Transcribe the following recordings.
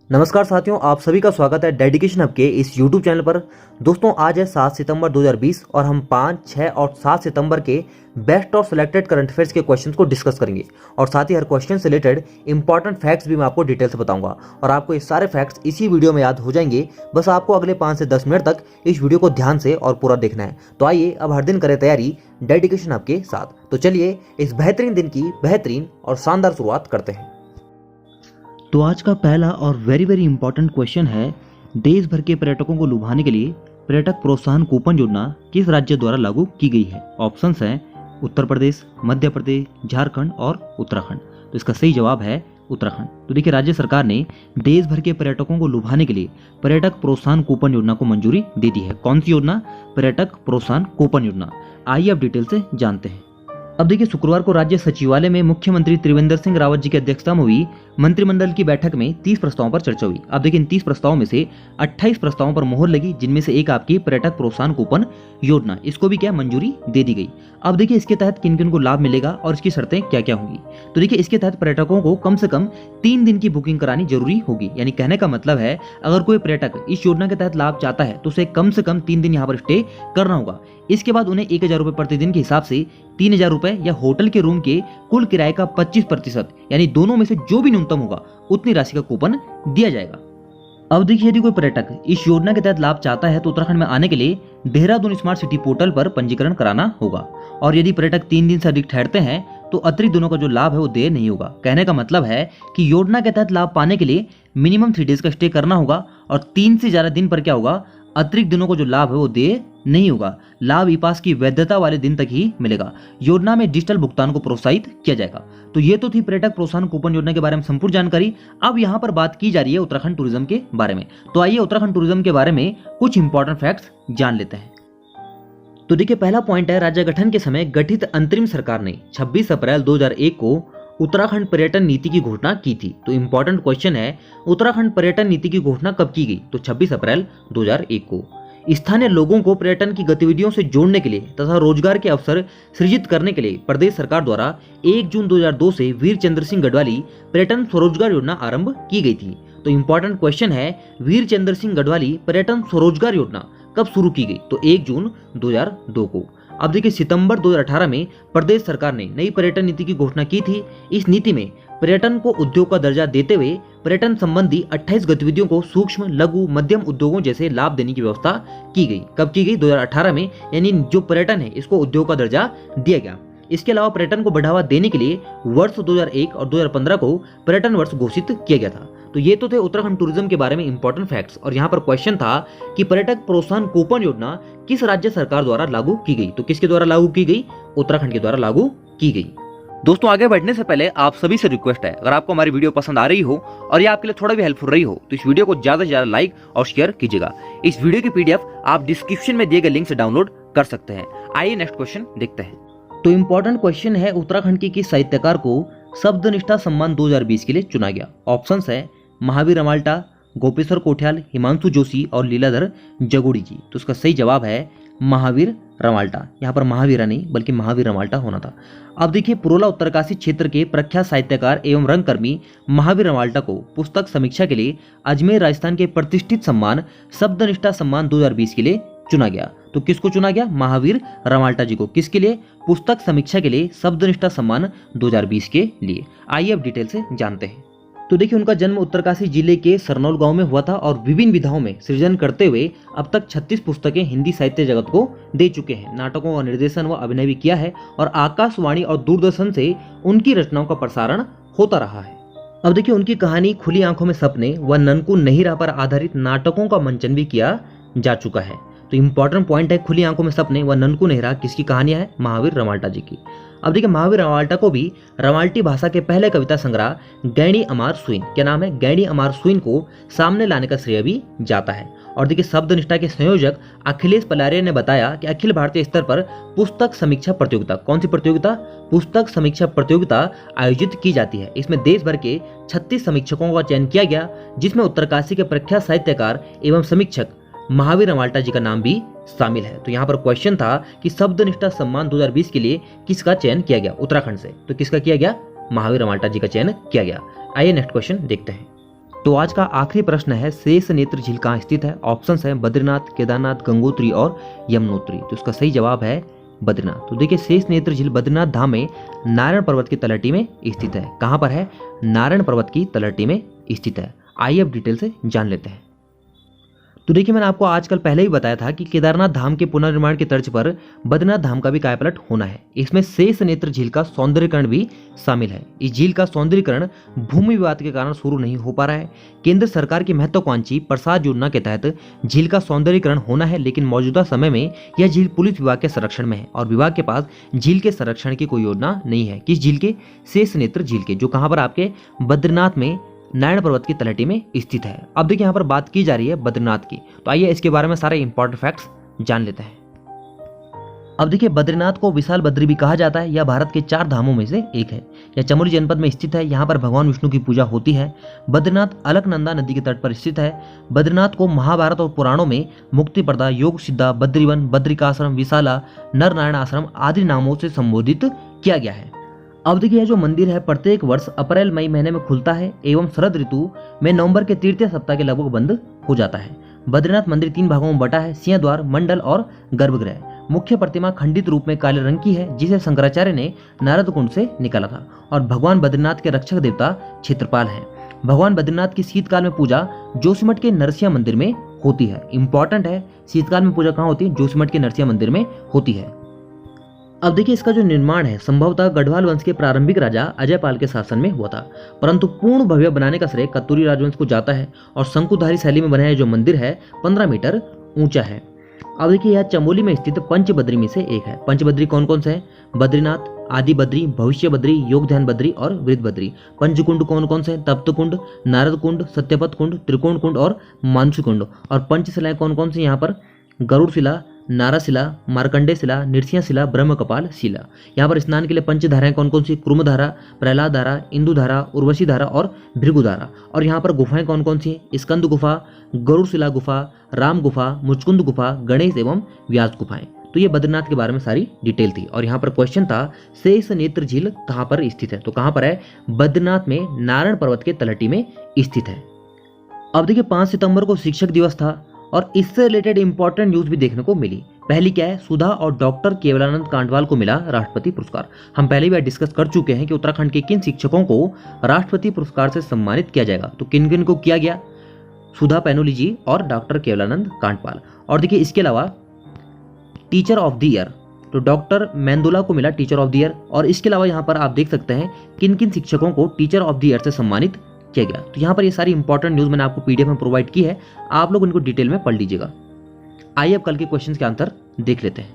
नमस्कार साथियों, आप सभी का स्वागत है डेडिकेशन हब के इस YouTube चैनल पर। दोस्तों आज है 7 सितंबर 2020 और हम 5, 6 और 7 सितंबर के बेस्ट और सिलेक्टेड करंट अफेयर्स के क्वेश्चंस को डिस्कस करेंगे और साथ ही हर क्वेश्चन से रिलेटेड इंपॉर्टेंट फैक्ट्स भी मैं आपको डिटेल से बताऊंगा और आपको ये सारे फैक्ट्स इसी वीडियो में याद हो जाएंगे। बस आपको अगले 5 से 10 मिनट तक इस वीडियो को ध्यान से और पूरा देखना है। तो आइए अब हर दिन करें तैयारी डेडिकेशन हब के साथ। तो चलिए इस बेहतरीन दिन की बेहतरीन और शानदार शुरुआत करते हैं। तो आज का पहला और वेरी इंपॉर्टेंट क्वेश्चन है, देश भर के पर्यटकों को लुभाने के लिए पर्यटक प्रोत्साहन कूपन योजना किस राज्य द्वारा लागू की गई है। ऑप्शंस हैं उत्तर प्रदेश, मध्य प्रदेश, झारखंड और उत्तराखंड। तो इसका सही जवाब है उत्तराखंड। तो देखिए, राज्य सरकार ने देश भर के पर्यटकों को लुभाने के लिए पर्यटक प्रोत्साहन कूपन योजना को मंजूरी दे दी है। कौन सी योजना? पर्यटक प्रोत्साहन कूपन योजना। आइए अब डिटेल से जानते हैं। अब देखिए, शुक्रवार को राज्य सचिवालय में मुख्यमंत्री त्रिवेंद्र सिंह रावत जी की अध्यक्षता में हुई मंत्रिमंडल की बैठक में 30 प्रस्तावों पर चर्चा हुई। अब देखिए, इन 30 प्रस्तावों में से 28 प्रस्तावों पर मोहर लगी, जिनमें से एक आपकी पर्यटक प्रोत्साहन कूपन योजना, इसको भी क्या मंजूरी दे दी गई। अब देखिए, इसके तहत किन किन को लाभ मिलेगा और इसकी शर्तें क्या क्या होंगी। तो देखिए, इसके तहत पर्यटकों को कम से कम 3 दिन की बुकिंग करानी जरूरी होगी। यानी कहने का मतलब है, अगर कोई पर्यटक इस योजना के तहत लाभ चाहता है तो उसे कम से कम 3 दिन यहाँ पर स्टे करना होगा। इसके बाद उन्हें 1000 रुपए प्रतिदिन के हिसाब से 3000 रुपए या होटल के रूम के कुल किराए का 25% यानी दोनों में से जो भी न्यूनतम होगा उतनी राशि का कूपन दिया जाएगा। अब देखिए, यदि कोई पर्यटक इस योजना के तहत लाभ चाहता है तो उत्तराखंड में आने के लिए देहरादून स्मार्ट सिटी पोर्टल पर पंजीकरण कराना होगा। और यदि पर्यटक 3 दिन से अधिक ठहरते हैं तो अतिरिक्त दिनों का जो लाभ है वो देय नहीं होगा। कहने का मतलब है कि योजना के तहत लाभ पाने के लिए मिनिमम 3 डेज का स्टे करना होगा और 3 से ज्यादा दिन पर क्या होगा, अतिरिक्त दिनों को जो लाभ है वो देय नहीं होगा। लाभ ई पास की वैधता वाले दिन तक ही मिलेगा। योजना में डिजिटल भुगतान को प्रोत्साहित किया जाएगा। तो ये तो थी पर्यटक प्रोत्साहन कूपन योजना के बारे में संपूर्ण जानकारी। अब यहाँ पर बात की जा रही है उत्तराखंड टूरिज्म के बारे में। तो आइए उत्तराखंड टूरिज्म के बारे में कुछ इंपॉर्टेंट फैक्ट्स जान लेते हैं। तो देखिए, पहला पॉइंट है, राज्य गठन के समय गठित अंतरिम सरकार ने 26 अप्रैल 2001 को उत्तराखंड पर्यटन नीति की घोषणा की थी। तो इंपॉर्टेंट क्वेश्चन है, उत्तराखंड पर्यटन नीति की घोषणा कब की गई? तो 26 अप्रैल 2001 को। स्थानीय लोगों को पर्यटन की गतिविधियों से जोड़ने के लिए तथा रोजगार के अवसर सृजित करने के लिए प्रदेश सरकार द्वारा 1 जून 2002 से वीर चंद्र सिंह गढ़वाली पर्यटन स्वरोजगार योजना आरंभ की गई थी। तो इंपॉर्टेंट क्वेश्चन है, वीर चंद्र सिंह गढ़वाली पर्यटन स्वरोजगार योजना कब शुरू की गई? तो 1 जून 2002 को। अब देखिए, सितंबर 2018 में प्रदेश सरकार ने नई पर्यटन नीति की घोषणा की थी। इस नीति में पर्यटन को उद्योग का दर्जा देते हुए पर्यटन संबंधी 28 गतिविधियों को सूक्ष्म, लघु, मध्यम उद्योगों जैसे लाभ देने की व्यवस्था की गई। कब की गई? 2018 में। यानी जो पर्यटन है इसको उद्योग का दर्जा दिया गया। इसके अलावा पर्यटन को बढ़ावा देने के लिए वर्ष 2001 और 2015 को पर्यटन वर्ष घोषित किया गया था। तो ये तो थे उत्तराखंड टूरिज्म के बारे में इंपॉर्टेंट फैक्ट्स। और यहाँ पर क्वेश्चन था कि पर्यटक प्रोत्साहन कूपन योजना किस राज्य सरकार द्वारा लागू की गई? तो किसके द्वारा लागू की गई? उत्तराखंड के द्वारा लागू की गई। दोस्तों, आगे बढ़ने से पहले आप सभी से रिक्वेस्ट है, अगर आपको हमारी वीडियो पसंद आ रही हो और ये आपके लिए थोड़ा भी हेल्पफुल रही हो तो इस वीडियो को ज्यादा से ज्यादा लाइक और शेयर कीजिएगा। इस वीडियो की पीडीएफ आप डिस्क्रिप्शन में दिए गए लिंक से डाउनलोड कर सकते हैं। आइए नेक्स्ट क्वेश्चन देखते हैं। तो इंपॉर्टेंट क्वेश्चन है, उत्तराखंड के किस साहित्यकार को शब्दनिष्ठा सम्मान 2020 के लिए चुना गया? ऑप्शंस है महावीर रमाल्टा, गोपेश्वर कोठियाल, हिमांशु जोशी और लीलाधर जगोड़ी जी। तो उसका सही जवाब है महावीर रमाल्टा। यहाँ पर महावीरा नहीं बल्कि महावीर रमाल्टा होना था। अब देखिए, पुरोला उत्तरकाशी क्षेत्र के प्रख्यात साहित्यकार एवं रंगकर्मी महावीर रमाल्टा को पुस्तक समीक्षा के लिए अजमेर राजस्थान के प्रतिष्ठित सम्मान शब्दनिष्ठा सम्मान 2020 के लिए चुना गया। तो किसको चुना गया? महावीर रमाल्टा जी को। किसके लिए? पुस्तक समीक्षा के लिए शब्दनिष्ठा सम्मान 2020 के लिए। आइए अब डिटेल से जानते हैं। तो देखिए, उनका जन्म उत्तरकाशी जिले के सरनौल गांव में हुआ था और विभिन्न विधाओं में सृजन करते हुए अब तक 36 पुस्तकें हिंदी साहित्य जगत को दे चुके हैं। नाटकों का निर्देशन व अभिनय भी किया है और आकाशवाणी और दूरदर्शन से उनकी रचनाओं का प्रसारण होता रहा है। अब देखिए, उनकी कहानी खुली आंखों में सपने व ननकू नहीरा पर आधारित नाटकों का मंचन भी किया जा चुका है। तो इंपॉर्टेंट पॉइंट है, खुली आंखों में सपने व ननकू नहीरा किसकी कहानियां है? महावीर रमाल्टा जी की। अब देखिए, महावीर रमाल्टा को भी रमाल्टी भाषा के पहले कविता संग्रह गैणी अमार सुइन, क्या नाम है? गैणी अमार सुइन को सामने लाने का श्रेय भी जाता है। और देखिए, शब्दनिष्ठा के संयोजक अखिलेश पलारिया ने बताया कि अखिल भारतीय स्तर पर पुस्तक समीक्षा प्रतियोगिता, कौन सी प्रतियोगिता? पुस्तक समीक्षा प्रतियोगिता आयोजित की जाती है। इसमें देश भर के 36 समीक्षकों का चयन किया गया, जिसमें उत्तरकाशी के प्रख्यात साहित्यकार एवं समीक्षक महावीर रमाल्टा जी का नाम भी शामिल है। तो यहाँ पर क्वेश्चन था कि शब्दनिष्ठा सम्मान 2020 के लिए किसका चयन किया गया? उत्तराखंड से। तो किसका किया गया? महावीर रमाल्टा जी का चयन किया गया। आइए नेक्स्ट क्वेश्चन देखते हैं। तो आज का आखिरी प्रश्न है, शेष नेत्र झील कहाँ स्थित है? ऑप्शंस है बद्रीनाथ, केदारनाथ, गंगोत्री और यमुनोत्री। तो इसका सही जवाब है बद्रीनाथ। तो देखिए शेष नेत्र झील बद्रीनाथ धाम में नारायण पर्वत की तलहटी में स्थित है। कहाँ पर है? नारायण पर्वत की तलहटी में स्थित है। आइए अब डिटेल से जान लेते हैं। तो देखिए मैंने आपको आजकल पहले ही बताया था कि केदारनाथ धाम के पुनर्निर्माण की तर्ज पर बद्रीनाथ धाम का भी कायापलट होना है। इसमें शेष नेत्र झील का सौंदर्यीकरण भी शामिल है। इस झील का सौंदर्यीकरण भूमि विवाद के कारण शुरू नहीं हो पा रहा है। केंद्र सरकार की महत्वाकांक्षी प्रसाद योजना के तहत झील का सौंदर्यीकरण होना है, लेकिन मौजूदा समय में यह झील पुलिस विभाग के संरक्षण में है और विभाग के पास झील के संरक्षण की कोई योजना नहीं है। किस झील के? शेष नेत्र झील के, जो कहाँ पर आपके बद्रीनाथ में नारायण पर्वत की तलहटी में स्थित है। अब देखिए यहाँ पर बात की जा रही है बद्रीनाथ की, तो आइए इसके बारे में सारे इंपॉर्टेंट फैक्ट्स जान लेते हैं। अब देखिए बद्रीनाथ को विशाल बद्री भी कहा जाता है। यह भारत के 4 धामों में से एक है। यह चमोली जनपद में स्थित है। यहाँ पर भगवान विष्णु की पूजा होती है। बद्रीनाथ अलकनंदा नदी के तट पर स्थित है। बद्रीनाथ को महाभारत और पुराणों में मुक्तिप्रदा, योग सिद्धा, बद्रीवन, बद्रिकाश्रम, विशाला, नर नारायण आश्रम आदि नामों से संबोधित किया गया है। अब देखिए यह जो मंदिर है प्रत्येक वर्ष अप्रैल मई महीने में खुलता है एवं शरद ऋतु में नवंबर के तृतीय सप्ताह के लगभग बंद हो जाता है। बद्रीनाथ मंदिर 3 भागों में बटा है, सिंहद्वार, मंडल और गर्भगृह। मुख्य प्रतिमा खंडित रूप में काले रंग की है, जिसे शंकराचार्य ने नारद कुंड से निकाला था और भगवान बद्रीनाथ के रक्षक देवता क्षेत्रपाल हैं। भगवान बद्रीनाथ की शीतकाल में पूजा जोशीमठ के नरसिंह मंदिर में होती है। इंपॉर्टेंट है, शीतकाल में पूजा कहाँ होती है? जोशीमठ के नरसिंह मंदिर में होती है। अब देखिए इसका जो निर्माण है संभवतः गढ़वाल वंश के प्रारंभिक राजा अजयपाल के शासन में हुआ था, परंतु पूर्ण भव्य बनाने का श्रेय कत्तूरी राजवंश को जाता है और शंकुधारी शैली में बनाया जो मंदिर है 15 मीटर ऊंचा है। अब देखिए यह चमोली में स्थित पंचबद्री में से एक है। पंचबद्री कौन कौन से हैं? बद्रीनाथ, आदि बद्री, भविष्य बद्री, योग ध्यान बद्री और वृद्ध बद्री। पंचकुंड कौन कौन से हैं? तप्त कुंड, नारद कुंड, सत्यपथ कुंड, त्रिकोण कुंड और मानसी कुंड। और पंचशिलाएं कौन कौन सी यहाँ पर? गरुड़ शिला, नाराशिला, मार्कंडेय शिला, नृसिंह शिला, ब्रह्म कपाल शिला। यहाँ पर स्नान के लिए पंचधाराएं कौन कौन सी? कुर्म धारा, प्रहलाद धारा, इंदु धारा, उर्वशी धारा और भृगु धारा। और यहाँ पर गुफाएं कौन कौन सी हैं? स्कंद गुफा, गरुड़ शिला गुफा, राम गुफा, मुचकुंद गुफा, गणेश एवं व्यास गुफाएं। तो ये बद्रीनाथ के बारे में सारी डिटेल थी। और यहाँ पर क्वेश्चन था शेष नेत्र झील कहाँ पर स्थित है? तो कहाँ पर है? बद्रीनाथ में नारायण पर्वत के तलहटी में स्थित है। अब देखिए 5 सितंबर को शिक्षक दिवस था और इससे रिलेटेड इंपॉर्टेंट न्यूज भी देखने को मिली। पहली क्या है? सुधा और डॉक्टर केवलानंद कांडवाल को मिला राष्ट्रपति पुरस्कार। हम पहले भी डिस्कस कर चुके हैं कि उत्तराखंड के किन शिक्षकों को राष्ट्रपति पुरस्कार से सम्मानित किया जाएगा। तो किन किन को किया गया? सुधा पैनोली जी और डॉक्टर केवलानंद कांडवाल। और देखिए इसके अलावा टीचर ऑफ द ईयर, तो डॉक्टर मेंदोला को मिला टीचर ऑफ द ईयर। और इसके अलावा यहाँ पर आप देख सकते हैं किन किन शिक्षकों को टीचर ऑफ द ईयर से सम्मानित किया गया। तो यहाँ पर ये सारी इंपॉर्टेंट न्यूज मैंने आपको पीडीएफ में प्रोवाइड की है, आप लोग इनको डिटेल में पढ़ लीजिएगा। आइए अब कल के क्वेश्चंस के आंसर देख लेते हैं।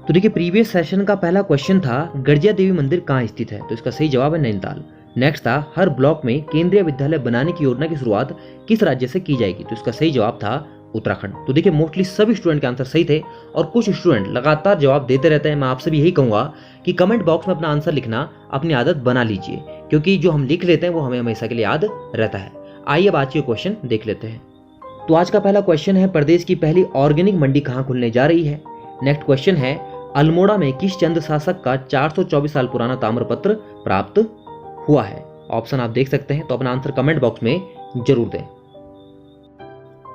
तो देखिए प्रीवियस सेशन का पहला क्वेश्चन था गर्जिया देवी मंदिर कहाँ स्थित है? तो इसका सही जवाब है नैनीताल। नेक्स्ट था हर ब्लॉक में केंद्रीय विद्यालय बनाने की योजना की शुरुआत किस राज्य से की जाएगी? तो इसका सही जवाब था उत्तराखंड। तो देखिए मोस्टली सभी स्टूडेंट के आंसर सही थे और कुछ स्टूडेंट लगातार जवाब देते रहते हैं। मैं आपसे भी यही कहूंगा कि कमेंट बॉक्स में अपना आंसर लिखना अपनी आदत बना लीजिए, क्योंकि जो हम लिख लेते हैं वो हमें हमेशा के लिए याद रहता है। आइए अब आज के क्वेश्चन देख लेते हैं। तो आज का पहला क्वेश्चन है प्रदेश की पहली ऑर्गेनिक मंडी कहाँ खुलने जा रही है? नेक्स्ट क्वेश्चन है अल्मोड़ा में किस चंद शासक का 424 साल पुराना ताम्रपत्र प्राप्त हुआ है? ऑप्शन आप देख सकते हैं, तो अपना आंसर कमेंट बॉक्स में जरूर दें।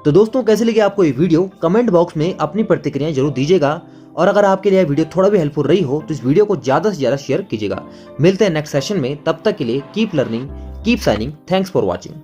तो दोस्तों कैसे लगी आपको ये वीडियो? कमेंट बॉक्स में अपनी प्रतिक्रियाएं जरूर दीजिएगा और अगर आपके लिए वीडियो थोड़ा भी हेल्पफुल रही हो तो इस वीडियो को ज्यादा से ज्यादा शेयर कीजिएगा। मिलते हैं नेक्स्ट सेशन में, तब तक के लिए keep learning, keep signing. Thanks for watching.